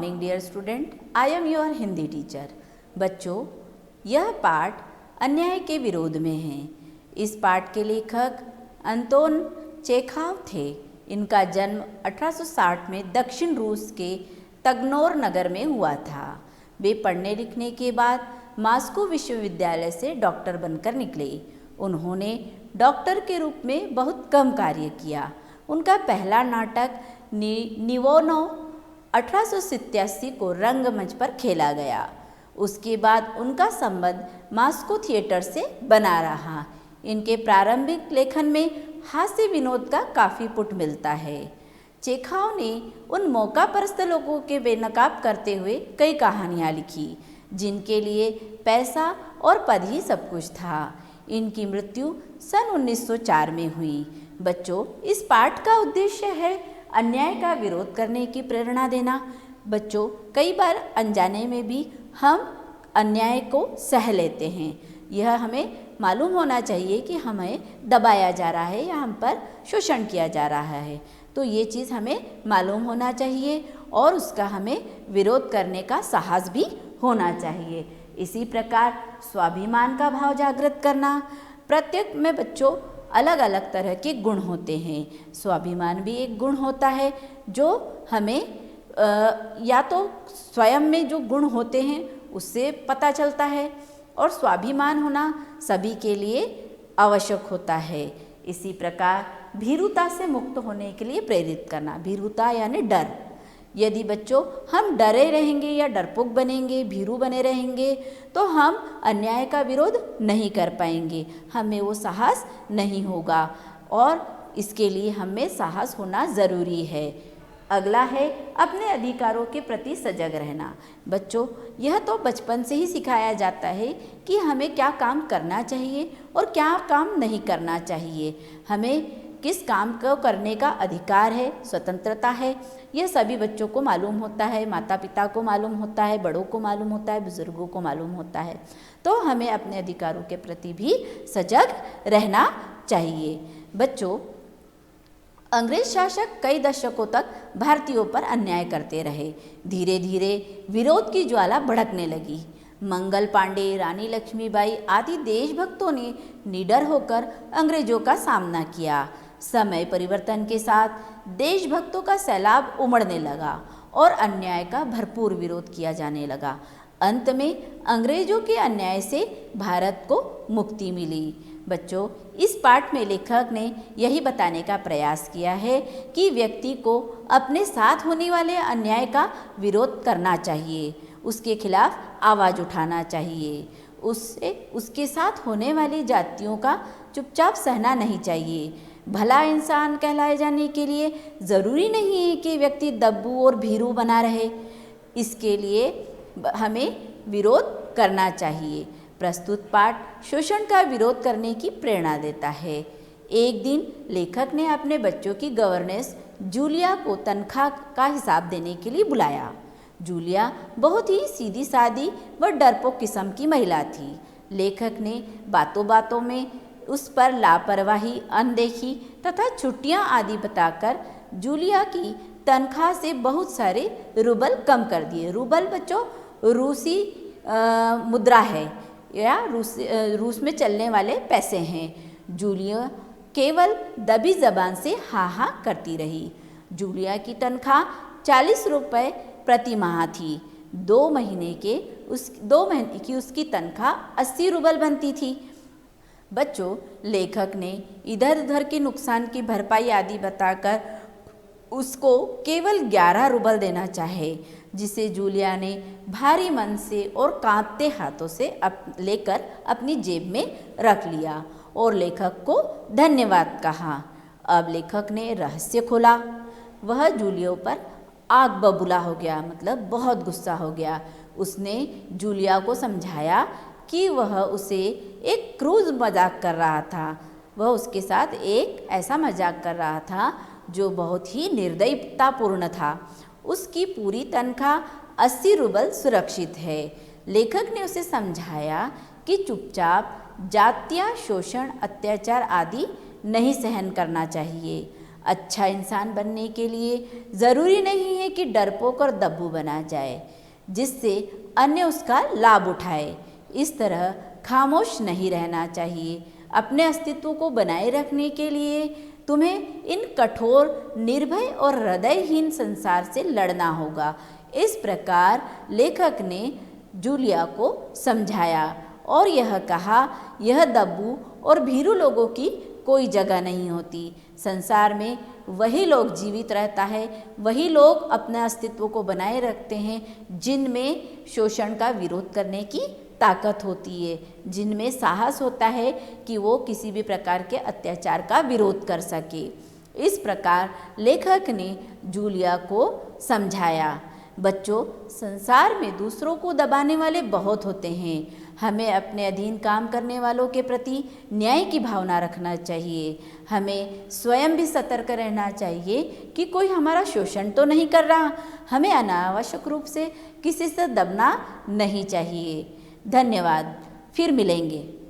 Morning dear student, I am your Hindi teacher. बच्चों, यह पाठ अन्याय के विरोध में है। इस पाठ के लेखक अंतोन चेखव थे। इनका जन्म 1860 में दक्षिण रूस के तगनोर नगर में हुआ था। वे पढ़ने लिखने के बाद मॉस्को विश्वविद्यालय से डॉक्टर बनकर निकले। उन्होंने डॉक्टर के रूप में बहुत कम कार्य किया। उनका पहला नाटक निवोनो 1887 को रंगमंच पर खेला गया। उसके बाद उनका संबंध मॉस्को थिएटर से बना रहा। इनके प्रारंभिक लेखन में हास्य विनोद का काफ़ी पुट मिलता है। चेखव ने उन मौकापरस्त लोगों के बेनकाब करते हुए कई कहानियाँ लिखी, जिनके लिए पैसा और पद ही सब कुछ था। इनकी मृत्यु सन 1904 में हुई। बच्चों, इस पाठ का उद्देश्य है अन्याय का विरोध करने की प्रेरणा देना। बच्चों, कई बार अनजाने में भी हम अन्याय को सह लेते हैं। यह हमें मालूम होना चाहिए कि हमें दबाया जा रहा है या हम पर शोषण किया जा रहा है, तो ये चीज़ हमें मालूम होना चाहिए और उसका हमें विरोध करने का साहस भी होना चाहिए। इसी प्रकार स्वाभिमान का भाव जागृत करना। प्रत्येक में बच्चों अलग अलग तरह के गुण होते हैं। स्वाभिमान भी एक गुण होता है जो हमें या तो स्वयं में जो गुण होते हैं उससे पता चलता है, और स्वाभिमान होना सभी के लिए आवश्यक होता है। इसी प्रकार भीरुता से मुक्त होने के लिए प्रेरित करना। भीरुता यानी डर। यदि बच्चों हम डरे रहेंगे या डरपोक बनेंगे, भीरू बने रहेंगे, तो हम अन्याय का विरोध नहीं कर पाएंगे, हमें वो साहस नहीं होगा, और इसके लिए हमें साहस होना ज़रूरी है। अगला है अपने अधिकारों के प्रति सजग रहना। बच्चों, यह तो बचपन से ही सिखाया जाता है कि हमें क्या काम करना चाहिए और क्या काम नहीं करना चाहिए। हमें किस काम को करने का अधिकार है, स्वतंत्रता है, यह सभी बच्चों को मालूम होता है। माता पिता को मालूम होता है, बड़ों को मालूम होता है, बुजुर्गों को मालूम होता है। तो हमें अपने अधिकारों के प्रति भी सजग रहना चाहिए। बच्चों, अंग्रेज शासक कई दशकों तक भारतीयों पर अन्याय करते रहे। धीरे धीरे विरोध की ज्वाला भड़कने लगी। मंगल पांडे, रानी लक्ष्मीबाई आदि देशभक्तों ने निडर होकर अंग्रेजों का सामना किया। समय परिवर्तन के साथ देशभक्तों का सैलाब उमड़ने लगा और अन्याय का भरपूर विरोध किया जाने लगा। अंत में अंग्रेजों के अन्याय से भारत को मुक्ति मिली। बच्चों, इस पाठ में लेखक ने यही बताने का प्रयास किया है कि व्यक्ति को अपने साथ होने वाले अन्याय का विरोध करना चाहिए, उसके खिलाफ आवाज़ उठाना चाहिए। उसके साथ होने वाली जातियों का चुपचाप सहना नहीं चाहिए। भला इंसान कहलाए जाने के लिए ज़रूरी नहीं है कि व्यक्ति दब्बू और भीरू बना रहे। इसके लिए हमें विरोध करना चाहिए। प्रस्तुत पाठ शोषण का विरोध करने की प्रेरणा देता है। एक दिन लेखक ने अपने बच्चों की गवर्नेंस जूलिया को तनख्वाह का हिसाब देने के लिए बुलाया। जूलिया बहुत ही सीधी सादी व डरपोक किस्म की महिला थी। लेखक ने बातों बातों में उस पर लापरवाही, अनदेखी तथा छुट्टियां आदि बताकर जूलिया की तनख्वाह से बहुत सारे रूबल कम कर दिए। रूबल बच्चों रूसी मुद्रा है या रूस में चलने वाले पैसे हैं। जूलिया केवल दबी जबान से हाँ हाँ करती रही। जूलिया की तनख्वाह 40 रुपये प्रति माह थी। 2 महीने की उसकी तनख्वाह 80 रूबल बनती थी। बच्चों, लेखक ने इधर उधर के नुकसान की भरपाई आदि बताकर उसको केवल 11 रूबल देना चाहे, जिसे जूलिया ने भारी मन से और कांपते हाथों से लेकर अपनी जेब में रख लिया और लेखक को धन्यवाद कहा। अब लेखक ने रहस्य खोला। वह जूलिया पर आग बबूला हो गया, मतलब बहुत गुस्सा हो गया। उसने जूलिया को समझाया कि वह उसे एक क्रूज मजाक कर रहा था। वह उसके साथ एक ऐसा मजाक कर रहा था जो बहुत ही निर्दयतापूर्ण था। उसकी पूरी तनख्वाह 80 रूबल सुरक्षित है। लेखक ने उसे समझाया कि चुपचाप जातीय शोषण, अत्याचार आदि नहीं सहन करना चाहिए। अच्छा इंसान बनने के लिए ज़रूरी नहीं है कि डरपोक और दब्बू बना जाए जिससे अन्य उसका लाभ उठाए। इस तरह खामोश नहीं रहना चाहिए। अपने अस्तित्व को बनाए रखने के लिए तुम्हें इन कठोर, निर्भय और हृदयहीन संसार से लड़ना होगा। इस प्रकार लेखक ने जूलिया को समझाया और यह कहा, यह दब्बू और भीरू लोगों की कोई जगह नहीं होती। संसार में वही लोग जीवित रहता है, वही लोग अपने अस्तित्व को बनाए रखते हैं जिनमें शोषण का विरोध करने की ताकत होती है, जिनमें साहस होता है कि वो किसी भी प्रकार के अत्याचार का विरोध कर सके। इस प्रकार लेखक ने जूलिया को समझाया। बच्चों, संसार में दूसरों को दबाने वाले बहुत होते हैं। हमें अपने अधीन काम करने वालों के प्रति न्याय की भावना रखना चाहिए। हमें स्वयं भी सतर्क रहना चाहिए कि कोई हमारा शोषण तो नहीं कर रहा। हमें अनावश्यक रूप से किसी से दबना नहीं चाहिए। धन्यवाद। फिर मिलेंगे।